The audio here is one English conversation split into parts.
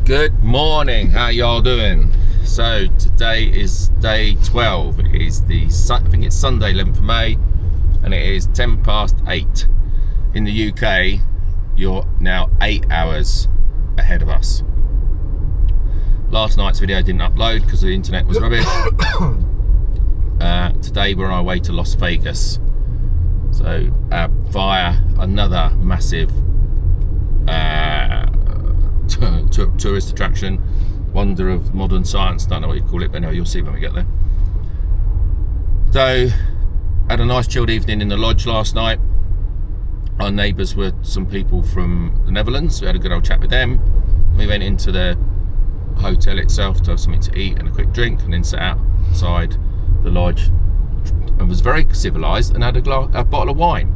Good morning, how y'all doing? So today is day 12. It is I think it's Sunday 11th of May, and it is 10 past 8. In the UK, you're now 8 hours ahead of us. Last night's video didn't upload because the internet was rubbish. Today we're on our way to Las Vegas. So via another massive tourist attraction, wonder of modern science, don't know what you call it, but anyway, you'll see when we get there. So had a nice chilled evening in the lodge last night. Our neighbours were some people from the Netherlands. We had a good old chat with them. We went into the hotel itself to have something to eat and a quick drink, and then sat outside the lodge and was very civilised and had a bottle of wine.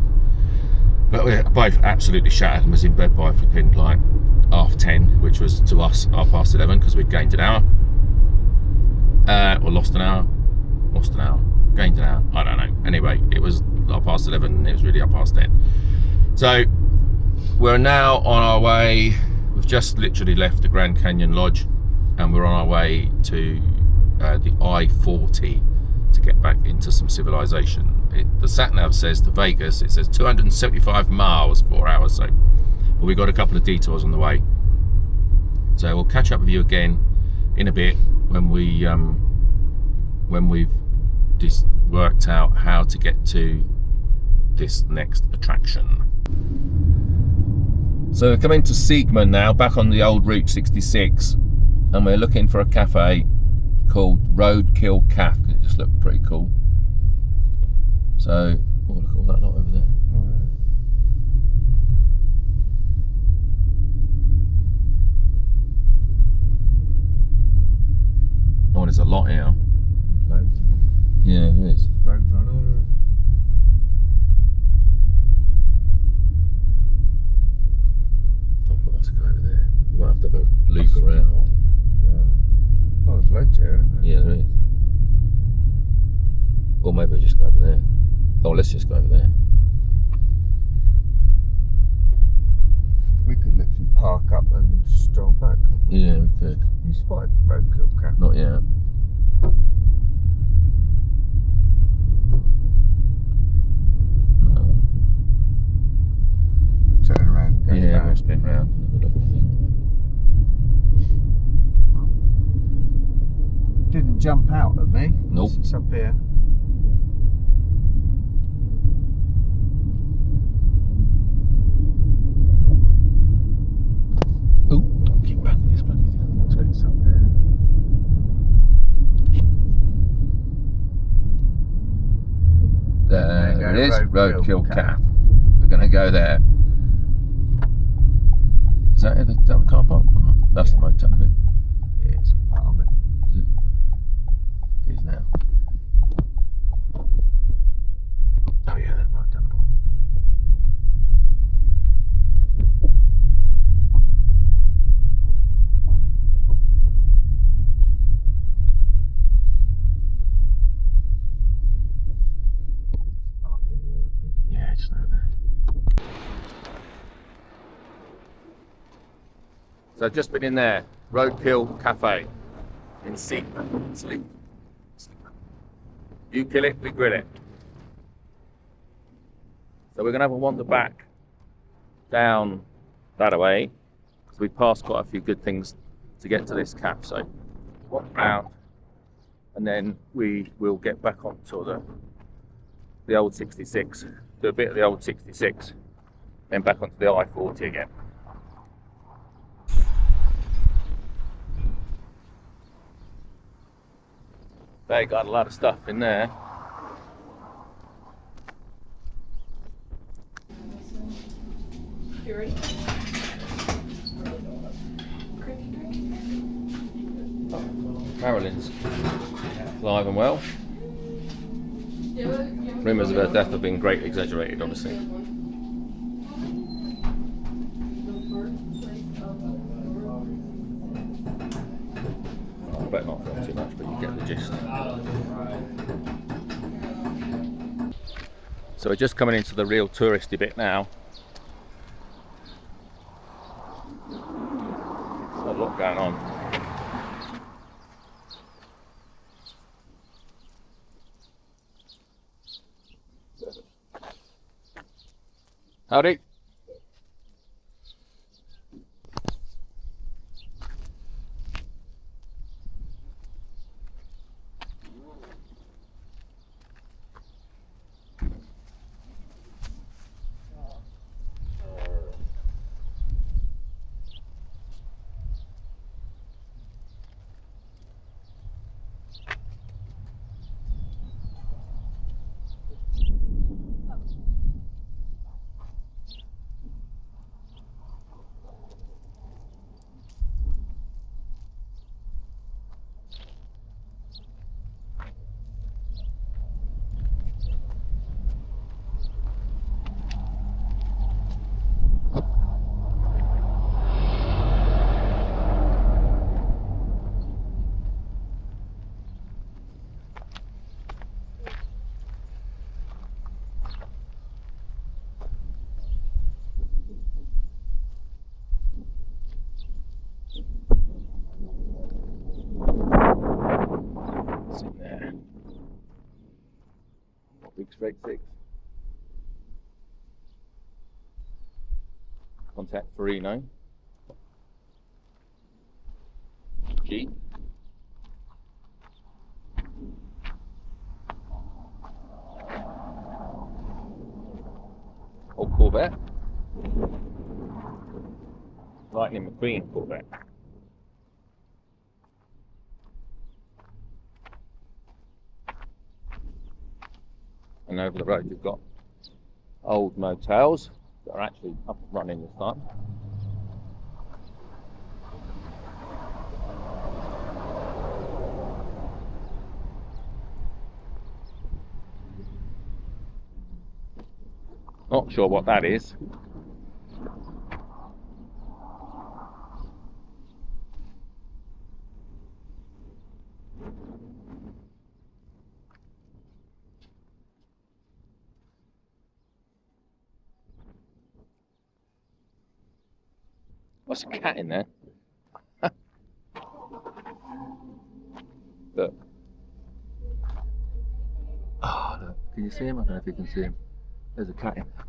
But we were both absolutely shattered and was in bed by flipping like 10:30, which was to us 11:30 because we'd gained an hour. Or lost an hour, gained an hour, I don't know. Anyway, it was 11:30 and it was really 10:30. So we're now on our way. We've just literally left the Grand Canyon Lodge and we're on our way to the I-40 to get back into some civilization. The sat nav says to Vegas, it says 275 miles, 4 hours. So, but we got a couple of detours on the way. So we'll catch up with you again in a bit when we've just worked out how to get to this next attraction. So we're coming to Sigma now, back on the old Route 66, and we're looking for a cafe called Roadkill Cafe. It just looked pretty cool. So, oh, look at all that lot over there. Oh, really? Oh, there's a lot here. Loads. Yeah, there is. Roadrunner. Oh, we'll have to go over there. We might have to have a loop around. Yeah. Oh, there's loads here, isn't there? Yeah, there is. Or maybe we just go over there. Oh, let's just go over there. We could literally park up and stroll back, couldn't we? Yeah, we could. You spotted Roadkill Cafe? Not yet. No. Turn around and go Yeah, back. we'll spin round and have a look, I think. Didn't jump out at me. Nope. It's up here. Oh, keep back with this bloody thing. It's up there. There it is, Roadkill Roadkill Cafe. Cafe. We're going to go there. Is that the car park or not? That's the motel, isn't it? Yeah, it's part of it. Is it? It is now. Oh yeah, that's right down the bottom. Yeah, just over there. So I've just been in there, Roadkill Cafe in Seaman. Sleep. You kill it, we grill it. So we're going to have a wander back down that way, because we passed quite a few good things to get to this cafe. So walk round, and then we will get back onto the old 66, do a bit of the old 66, then back onto the I-40 again. They got a lot of stuff in there. You ready? Marilyn's alive and well. Rumours of her death have been greatly exaggerated, obviously. I better not film too much, but you get the gist. So we're just coming into the real touristy bit now. a lot going on. Howdy. Big straight 6. Contact Farino. G. Old Corvette. Lightning McQueen Corvette. And over the road you've got old motels that are actually up and running this time. Not sure what that is. What's a cat in there? Look. Oh, look. Can you see him? I don't know if you can see him. There's a cat in there.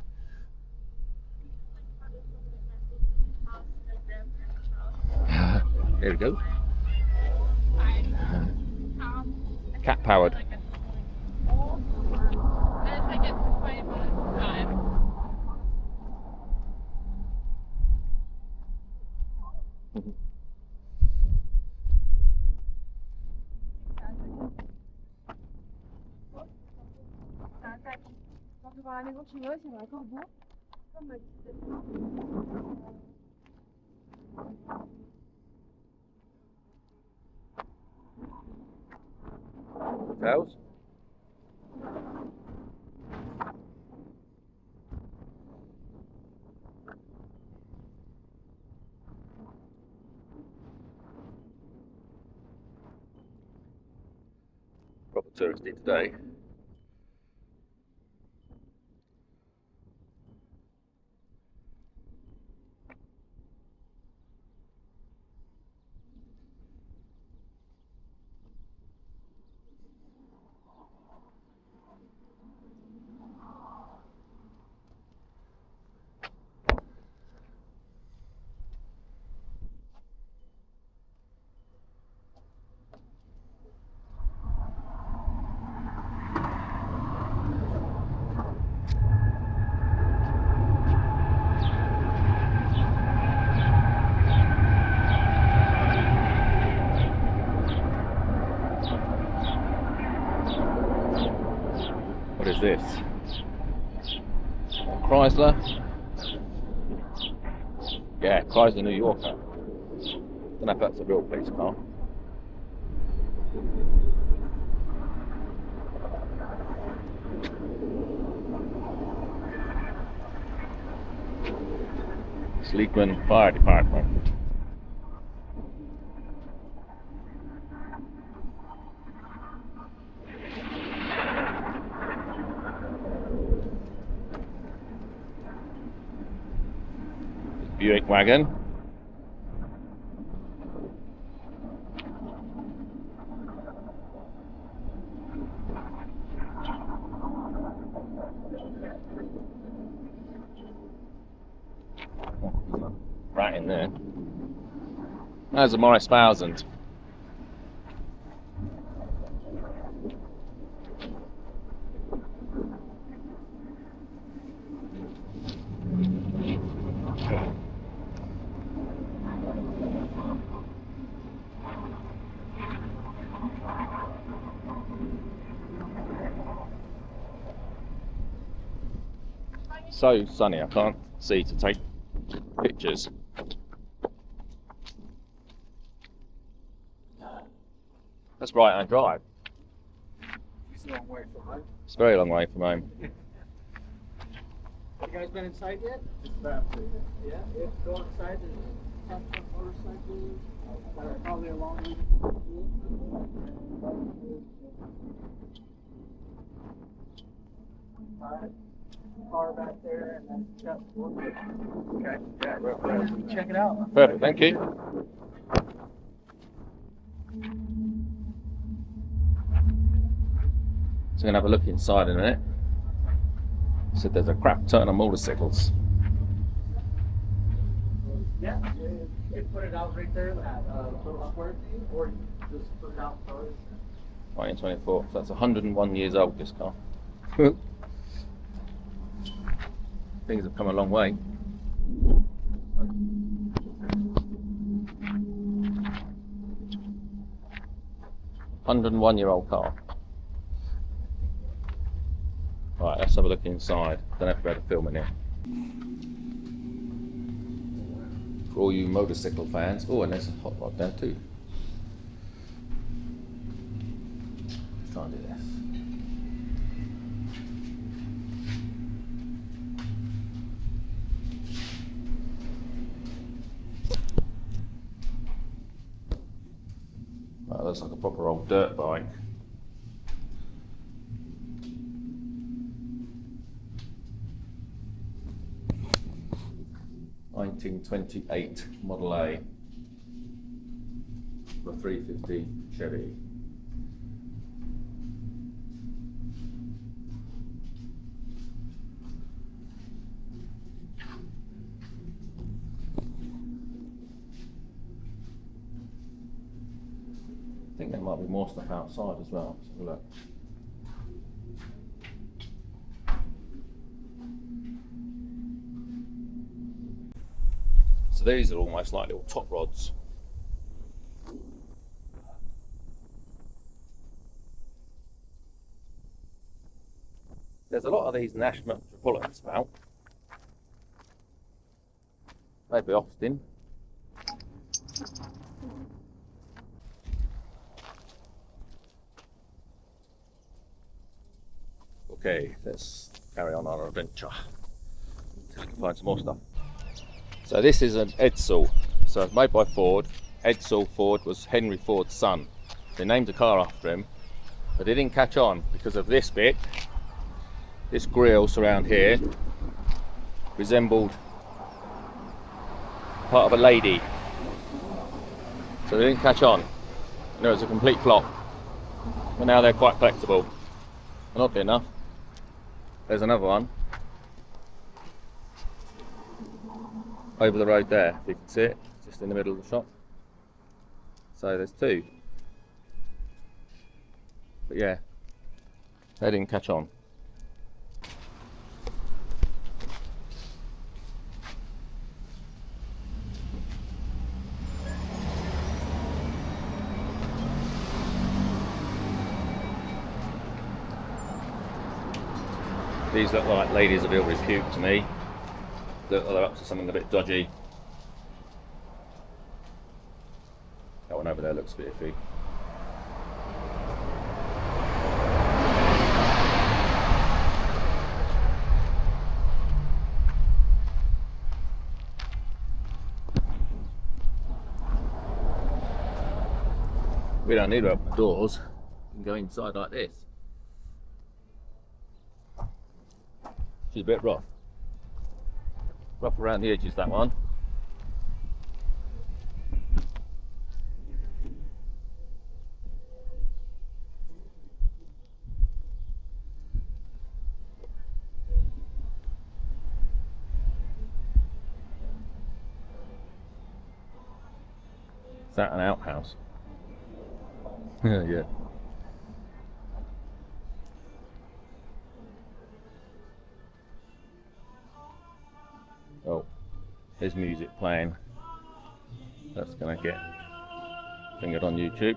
There we go. Cat powered. Tails. Proper touristy today. What is this? Chrysler? Yeah, Chrysler New Yorker. Don't know if that's a real police car. Sleekman Fire Department. Buick wagon. rat in there. There's a Morris 1000. So sunny, I can't see to take pictures. That's right hand drive. It's a long way from home. It's a very long way from home. Have you guys been inside yet? Just about to. Yeah, if go inside and catch up motorcycles, that are probably along with car back there and then just okay. Yeah, check it out. Perfect, thank you. So we're going to have a look inside in a minute. So there's a crap ton of motorcycles. Yeah, you put it out right there, that little square thing, or you just put it out first. 1924, so that's 101 years old, this car. Things have come a long way. $101-year-old car. Right, let's have a look inside. Don't have to be able to film it now. For all you motorcycle fans. Oh, and there's a hot rod there too. Let's try and do this. That looks like a proper old dirt bike. (1928) Model A, the 350 Chevy. I think there might be more stuff outside as well. Let's have a look. So these are almost like little top rods. There's a lot of these Nash Metropolitans about. Maybe Austin. Okay, let's carry on our adventure. So we can find some more stuff. So this is an Edsel. So it's made by Ford. Edsel Ford was Henry Ford's son. They named the car after him, but it didn't catch on because of this bit. This grille surround here resembled part of a lady. So they didn't catch on. And it was a complete flop. But now they're quite collectible. And oddly enough, there's another one over the road there, if you can see it, just in the middle of the shop. So there's two. But yeah, they didn't catch on. These look like ladies of ill repute to me. They're up to something a bit dodgy. That one over there looks a bit iffy. We don't need to open the doors. We can go inside like this. She's a bit rough. Rough around the edges, that one. that an outhouse? Yeah. Oh, there's music playing. That's gonna get fingered on YouTube.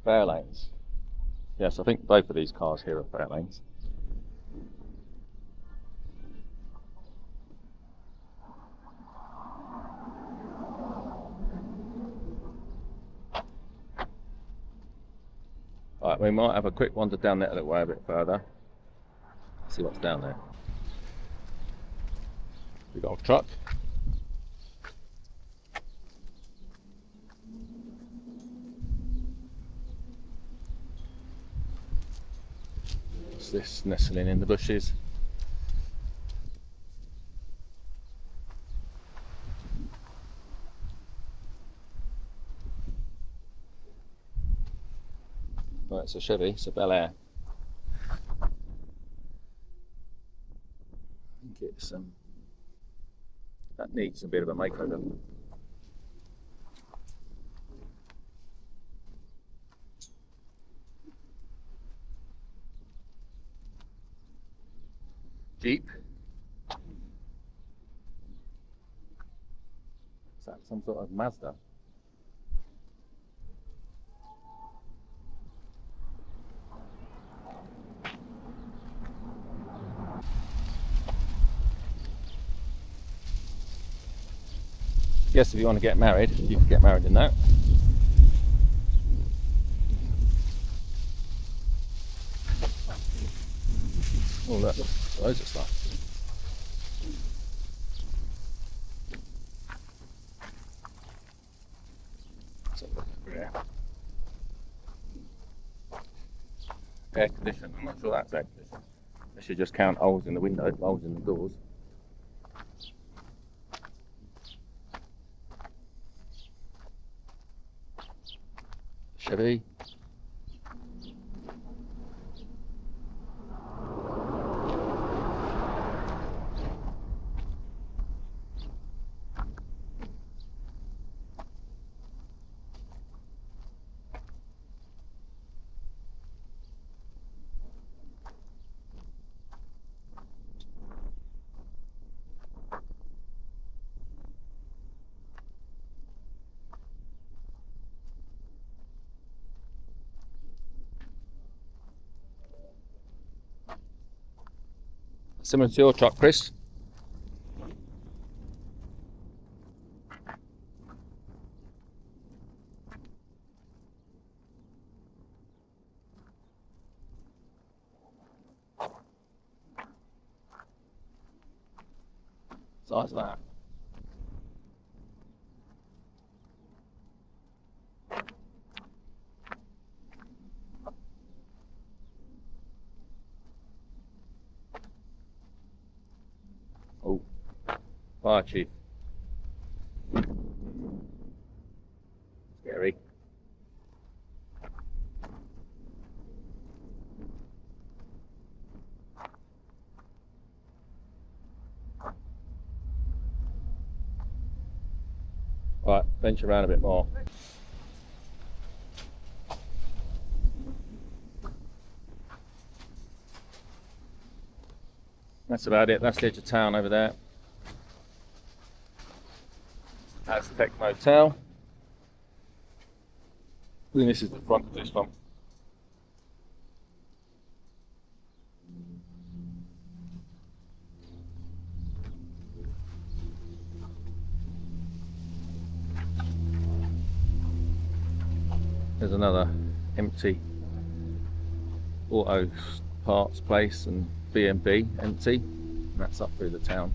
Fair lanes. Yes, I think both of these cars here are fair lanes. Right, we might have a quick wander down that little way a bit further. See what's down there. We've got a truck. What's this nestling in the bushes? Oh, it's a Chevy, it's a Bel Air. I think it's that needs a bit of a makeover. Jeep. Is that some sort of Mazda? Yes, if you want to get married, you can get married in that. Oh look, loads of stuff. Let's have a look over here. Air conditioning, I'm not sure that's air conditioning. I should just count holes in the window, holes in the doors. Chevy. Similar to your truck, Chris. Size of that. Oh, fire chief. Scary. Right, venture around a bit more. That's about it. That's the edge of town over there. Aztec Motel. I think this is the front of this one. There's another empty auto parts place and B&B empty. And that's up through the town.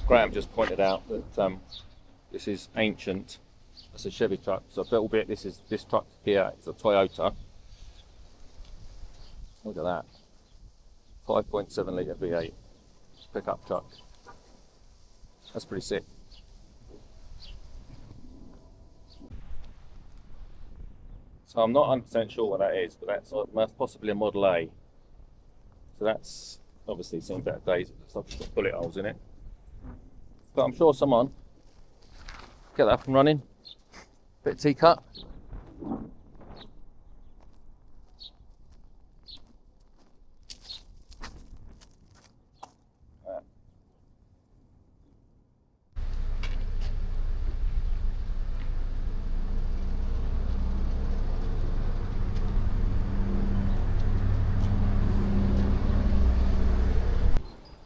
Graham just pointed out that this is ancient. That's a Chevy truck. So a little bit. This truck here is a Toyota. Look at that. 5.7 litre V8 pickup truck. That's pretty sick. So I'm not 100% sure what that is, but that's possibly a Model A. So that's obviously seen better days. It's got bullet holes in it. But I'm sure someone get that up and running. Bit of T-cut.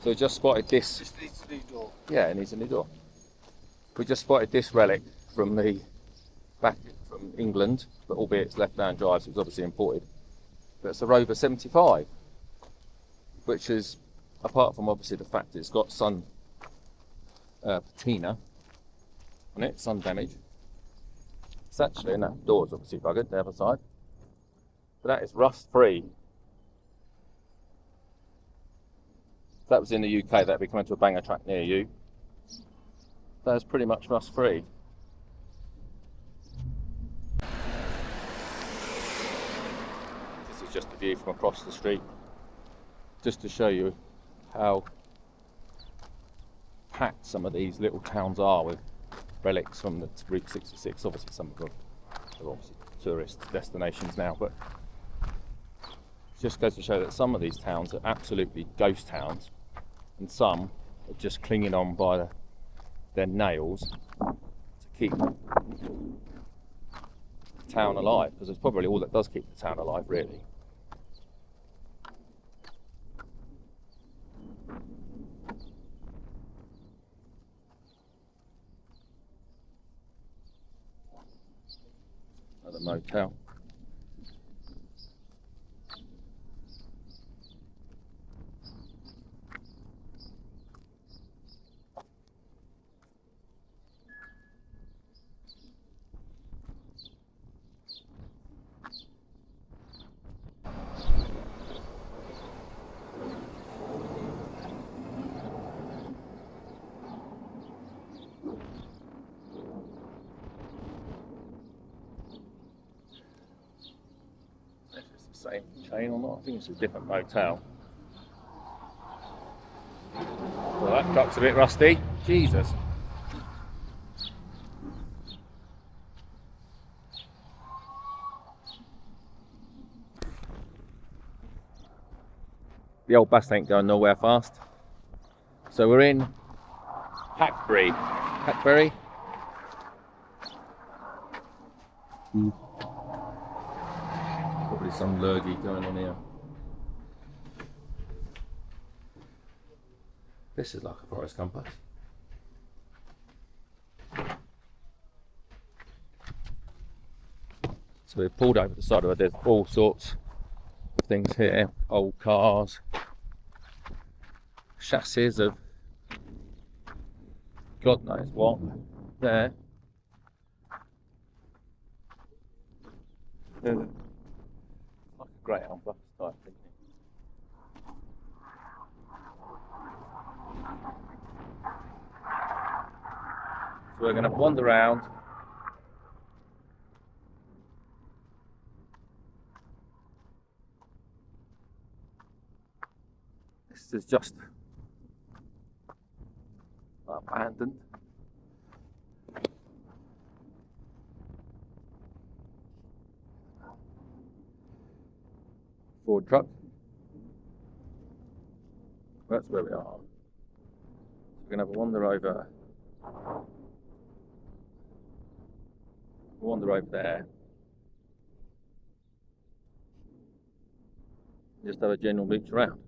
So we just spotted this. Just needs a new door. Yeah, it needs a new door. We just spotted this relic from back from England, but albeit it's left-hand drive, so it's obviously imported. But it's a Rover 75, which is, apart from obviously the fact that it's got sun patina on it, sun damage. It's actually, and that door's obviously buggered, the other side. But that is rust-free. If that was in the UK, that'd be coming to a banger track near you. That is pretty much rust-free. This is just a view from across the street, just to show you how packed some of these little towns are with relics from the Route 66. Obviously, some of them are obviously tourist destinations now, but it just goes to show that some of these towns are absolutely ghost towns, and some are just clinging on by their nails to keep the town alive, because it's probably all that does keep the town alive, really. Another motel. Same chain or not? I think it's a different motel. Well, that truck's a bit rusty. Jesus. The old bus ain't going nowhere fast. So we're in Hackberry. Hackberry? Probably some lurgy going on here. This is like a forest compass. So we've pulled over the side of it. There's all sorts of things here. Old cars, chassis of God knows what. There. Like a Greyhound bus type thing. So we're going to wander around. This is just abandoned. Ford truck. That's where we are. We're going to have a wander over. Wander over there. Just have a general mooch around.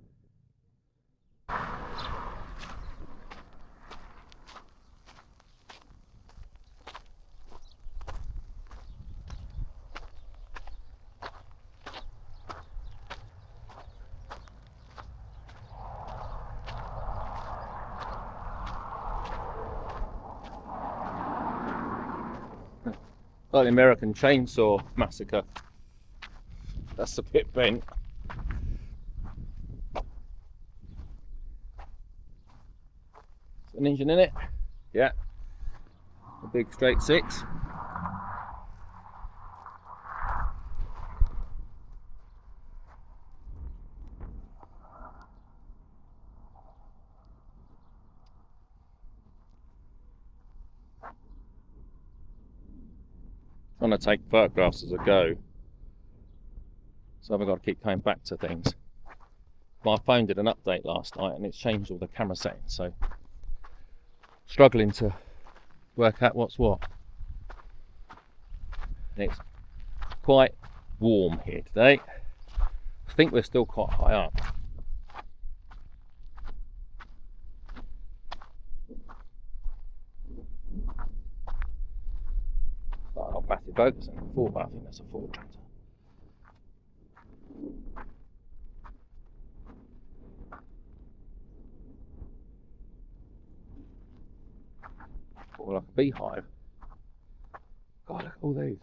Like the American Chainsaw Massacre. That's a bit bent. An engine in it? Yeah. A big straight 6. Trying to take photographs as I go, so I've got to keep coming back to things. My phone did an update last night and it's changed all the camera settings, so struggling to work out what's what. And it's quite warm here today. I think we're still quite high up. Not massive focus on the Ford, but I think that's a Ford tractor. Or like a beehive. God, look at all these.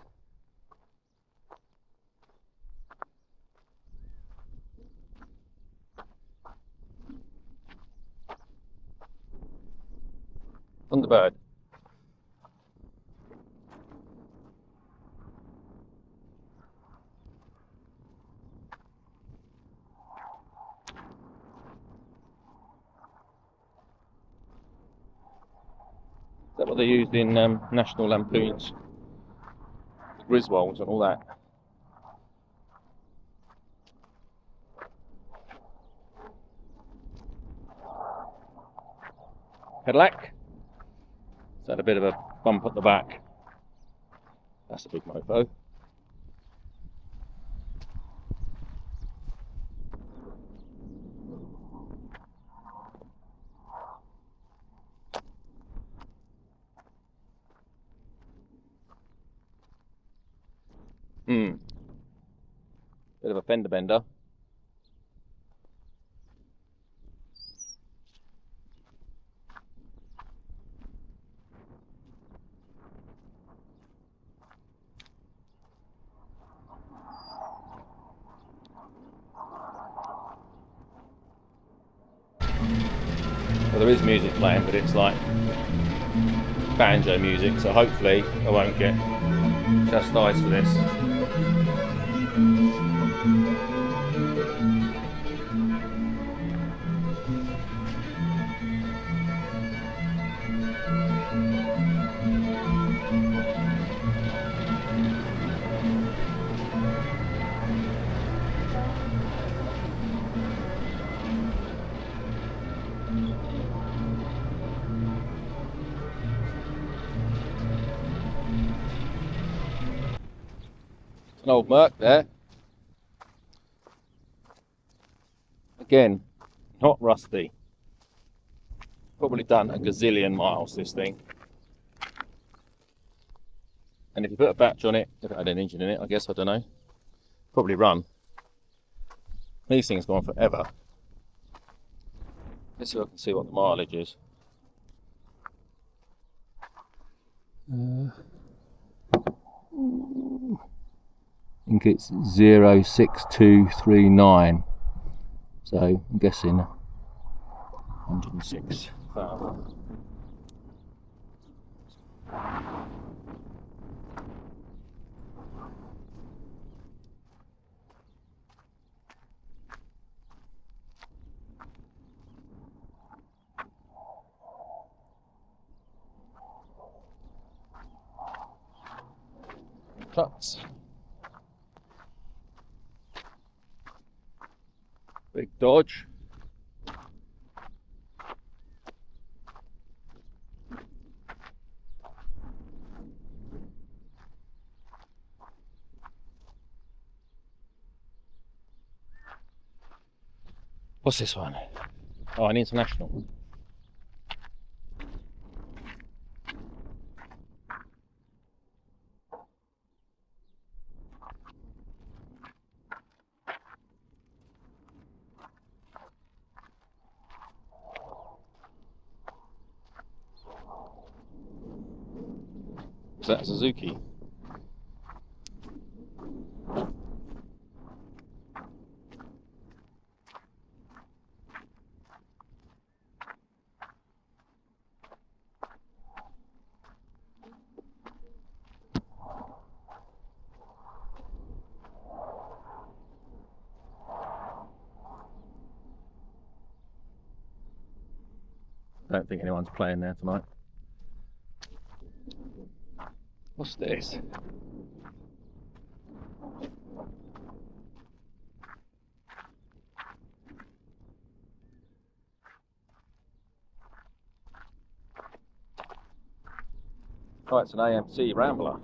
Thunderbird. Is that what they used in National Lampoon's the Griswolds and all that? Cadillac. It's had a bit of a bump at the back. That's a big mofo. Bit of a fender bender. Well, there is music playing, but it's like banjo music, so hopefully I won't get chastised for this. An old Merc there. Again, not rusty. Probably done a gazillion miles, this thing. And if you put a batch on it, if it had an engine in it, I guess, I don't know, probably run. These things go on forever. Let's see if I can see what the mileage is. I think it's 06239. So I'm guessing 106,000. Trucks. Big Dodge. What's this one? Oh, an International. Is that Suzuki? Don't think anyone's playing there tonight. What's this? Oh, it's an AMC Rambler.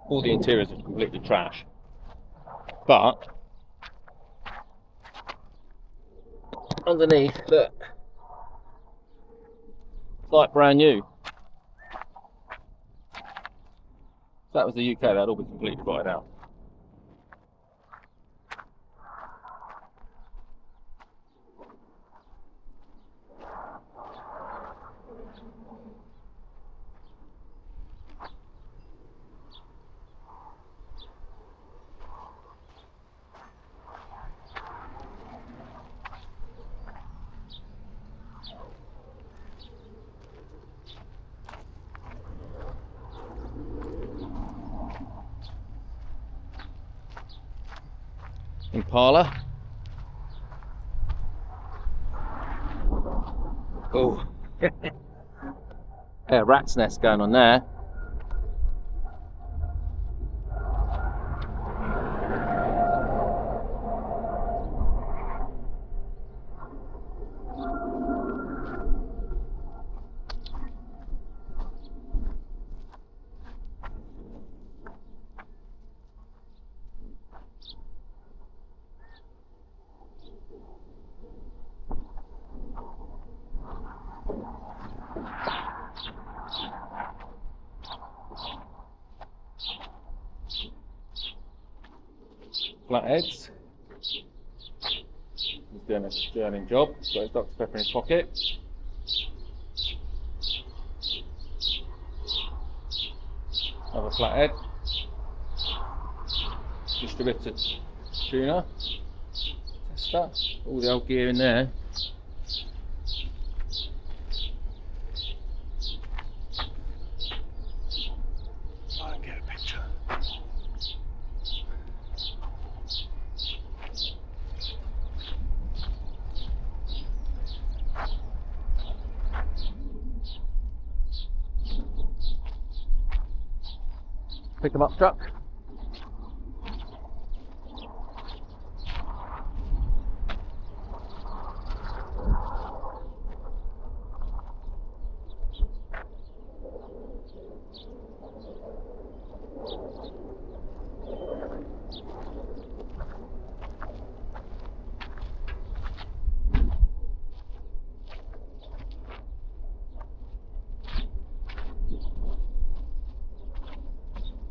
All the interiors are completely trash, but underneath, look, it's like brand new. If that was the UK, that'd all be completely rotted out. Impala. Oh, yeah, rat's nest going on there. Flatheads. He's doing a sterling job. Got his Dr. Pepper in his pocket. Another flathead. Distributor tuner. Tester. All the old gear in there. I can get a picture. Pick them up truck.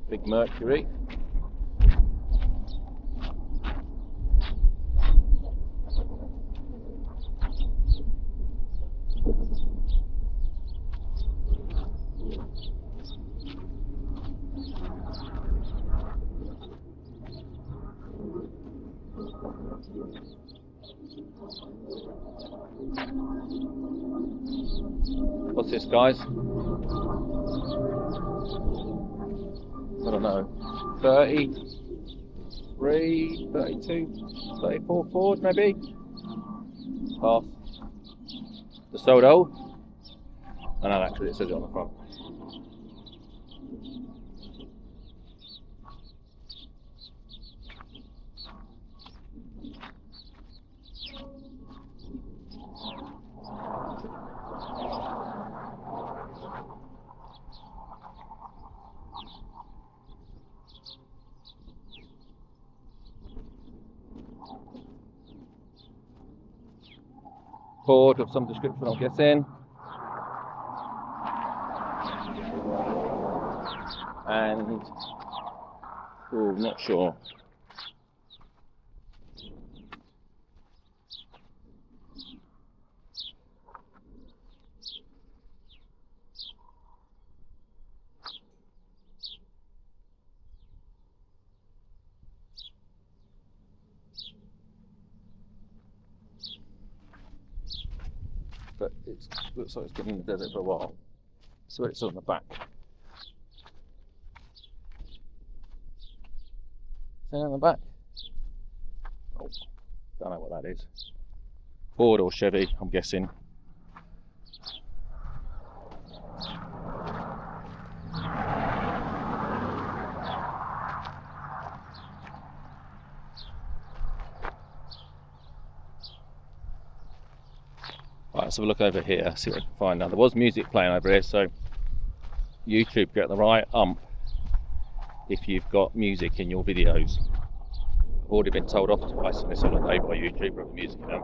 Big Mercury. What's this, guys? I don't know. 33, 32, 34 Ford, maybe? Pass. The Sodo. I know, actually, it says it on the front. Ford of some description, I'm guessing. And, oh, not sure. but it looks like it's been in the desert for a while. So it's on the back. See on the back? Oh, don't know what that is. Ford or Chevy, I'm guessing. Right, let's have a look over here, see what I can find. Now, there was music playing over here, so YouTube get the right if you've got music in your videos. I've already been told off twice on this holiday by YouTube for music in them.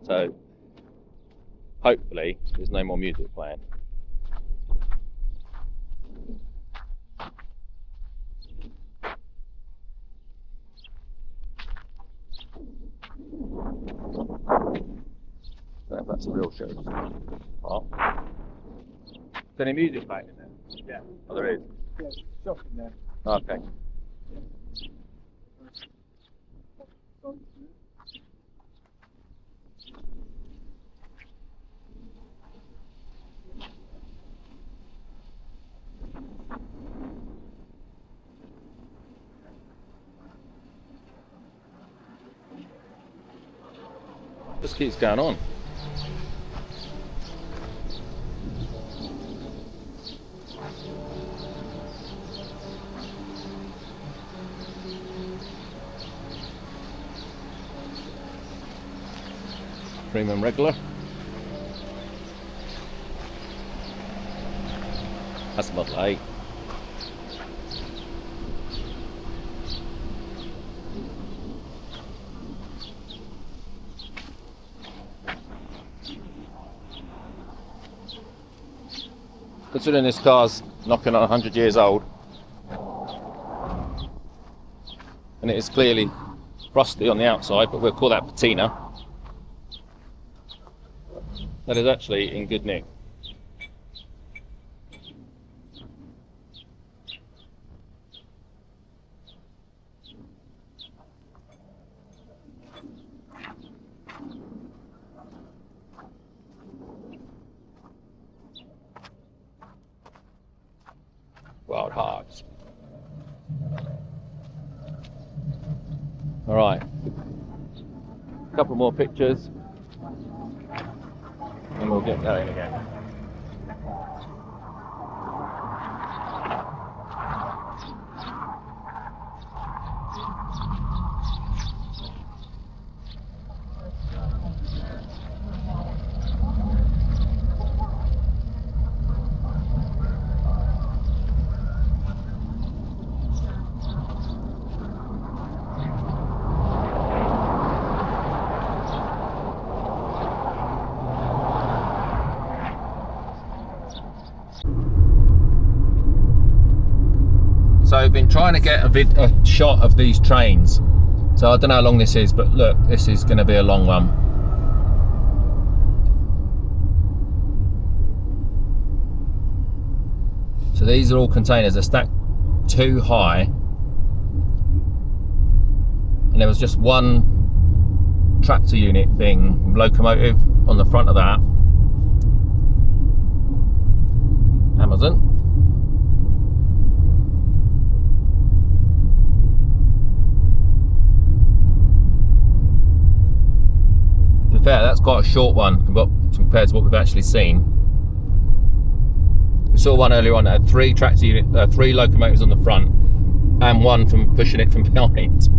So, hopefully, there's no more music playing. I don't know if that's a real show. Oh. Is there any music playing in there? Yeah. Oh, there is. Yeah, shop in there. Okay. Just keeps going on. Premium regular. That's Model 8. Considering this car's knocking on 100 years old, and it is clearly rusty on the outside, but we'll call that patina. That is actually in good nick. Wild hogs. All right, a couple more pictures and we'll get going again. So I've been trying to get a shot of these trains. So I don't know how long this is, but look, this is going to be a long one. So these are all containers. They're stacked too high. And there was just one tractor unit thing, locomotive on the front of that. Amazon. Fair, that's quite a short one compared to what we've actually seen. We saw one earlier on that had three tractor unit, three locomotives on the front, and one from pushing it from behind.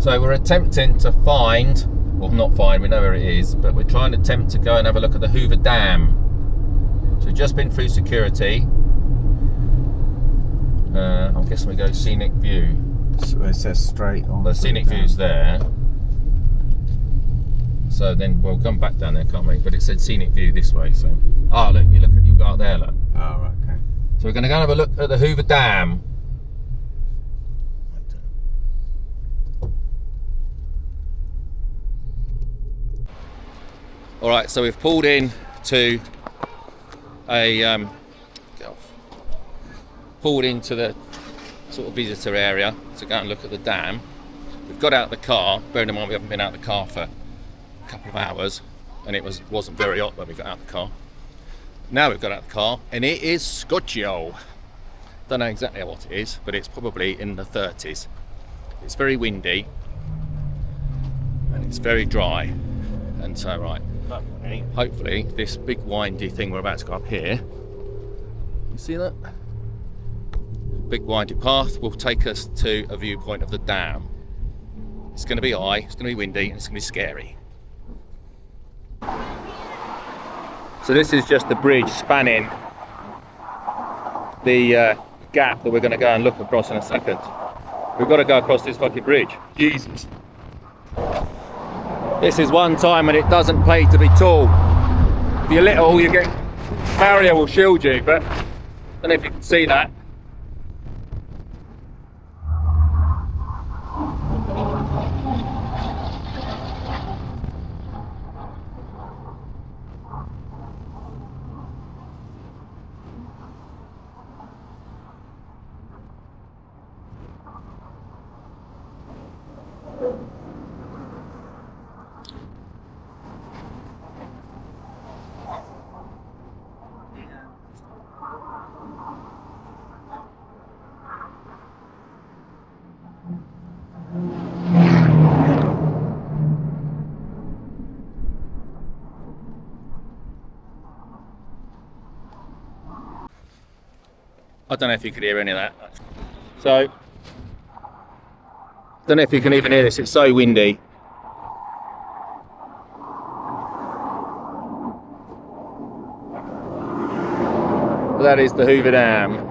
So we're attempting to find, well, not find, we know where it is, but we're trying to attempt to go and have a look at the Hoover Dam. So we've just been through security. I'm guessing we go scenic view. So it says straight on. The scenic view's there. So then we'll come back down there, can't we? But it said scenic view this way, so. Oh, look, you go out there, look. Oh, right, okay. So we're going to go and have a look at the Hoover Dam. All right, so we've pulled in to pulled into the sort of visitor area to go and look at the dam. We've got out of the car, bearing in mind we haven't been out of the car for a couple of hours, and it wasn't very hot when we got out of the car. Now we've got out of the car, and it is Scotcho. Don't know exactly what it is, but it's probably in the 30s. It's very windy, and it's very dry, and so right, hopefully this big windy thing we're about to go up here, you see that? Big windy path will take us to a viewpoint of the dam. It's going to be high, it's going to be windy, and it's going to be scary. So this is just the bridge spanning the gap that we're going to go and look across in a second. We've got to go across this fucking bridge. Jesus. This is one time when it doesn't pay to be tall. If you're little, you get barrier will shield you, but I don't know if you can see that. I don't know if you could hear any of that. So, don't know if you can even hear this, it's so windy. That is the Hoover Dam.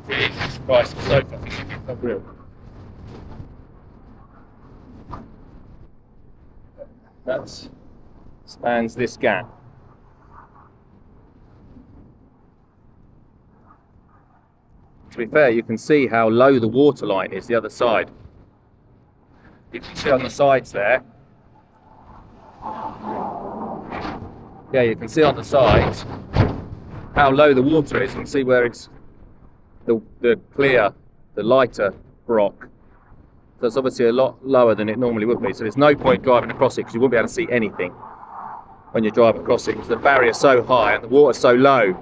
Jesus Christ, it's so fucking unreal. That spans this gap. To be fair, you can see how low the water line is the other side. You can see on the sides there. Yeah, you can see on the sides how low the water is. You can see where it's the clear, the lighter rock. So it's obviously a lot lower than it normally would be. So there's no point driving across it because you won't be able to see anything when you drive across it because the barrier's so high and the water's so low.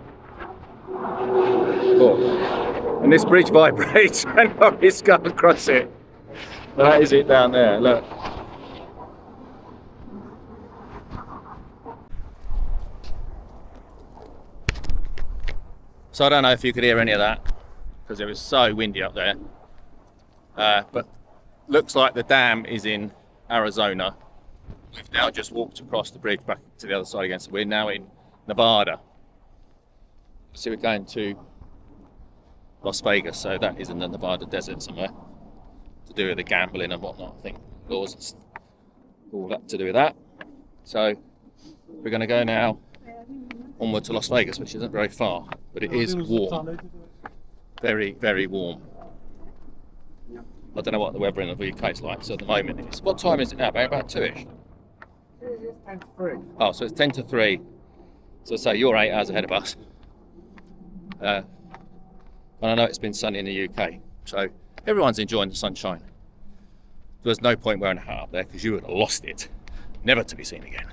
Oh. And this bridge vibrates when lorries go across it. That is it down there, look. So I don't know if you could hear any of that because it was so windy up there. But looks like the dam is in Arizona. We've now just walked across the bridge back to the other side again, so we're now in Nevada. So we're going to Las Vegas, so that is in the Nevada desert somewhere, to do with the gambling and whatnot. I think laws and all that to do with that. So we're going to go now onward to Las Vegas, which isn't very far, but it is warm. Very, very warm. I don't know what the weather in the UK is like, so at the moment it's... What time is it now? About 2ish? It's 10 to 3. Oh, so it's 10 to 3. So say you're 8 hours ahead of us. And I know it's been sunny in the UK, so everyone's enjoying the sunshine. There's no point wearing a hat up there because you would have lost it. Never to be seen again.